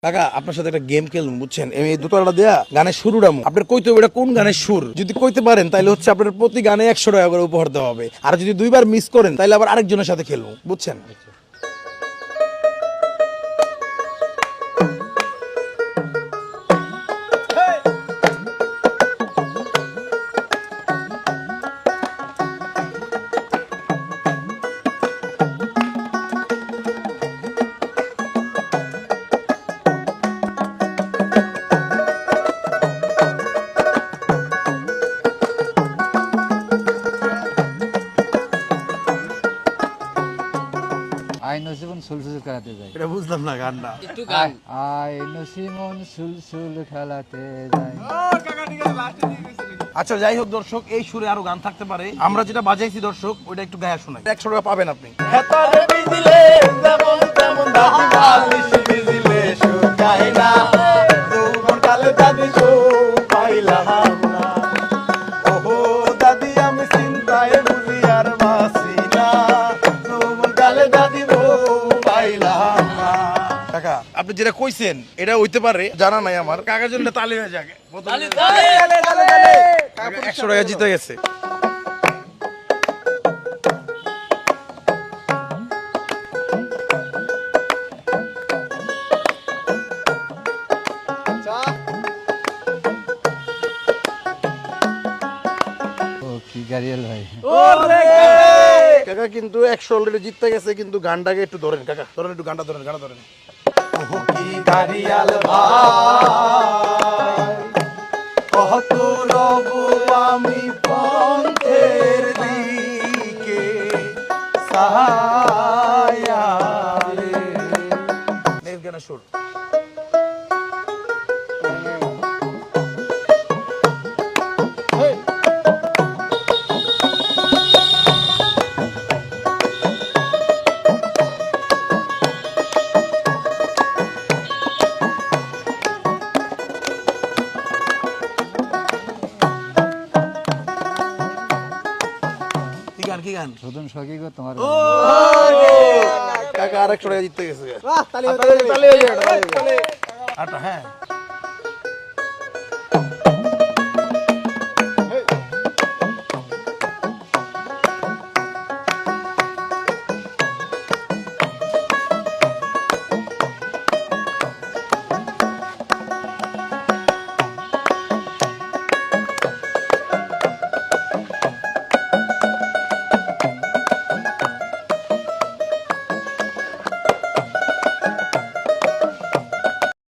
কাকা আপনার সাথে একটা গেম খেলুন বুঝছেন, এই দুটোটা দেয়া গানের শুরুটা আপনার কইতে হবে এটা কোন গানের সুর। যদি কইতে পারেন তাহলে হচ্ছে আপনার প্রতি গানে 100 টাকা করে উপহার দেওয়া হবে। আর যদি দুইবার মিস করেন তাহলে আবার আরেকজনের সাথে খেলবো বুঝছেন। আই নসিমন সুলসুল খেলাতে যাই। এটা বুঝলাম না গানটা। আই নসিমন সুলসুল খেলাতে যাই। আচ্ছা যাই হোক দর্শক, এই সুরে আরো গান থাকতে পারে, আমরা যেটা বাজাইছি দর্শক ওইটা একটু গায়ে শোনাই। 100 টাকা পাবেন আপনি। কাকা আপনি যেটা কইছেন এটা হইতে পারে, জানা নাই আমার। কাকার জন্য তালি হয়ে যাবে। 100 টাকা জিতে গেছে। ও কি গাড়িয়াল ভাই। কাকা কিন্তু 100 অলরেডি জিততে গেছে, কিন্তু গানটাকে একটু ধরেন কাকা, ধরেন একটু গানটা ধরেন, গানটা ধরেন। ওহো কি গাড়িয়াল ভাই, কত রবু আমি পন্থের দিকে সাহায়া রে। নেক্সট গানা শুট। কি গান? সুদন সখী গো তোমার। কাকা আর 100 টাকা জিততে গেছে। আচ্ছা হ্যাঁ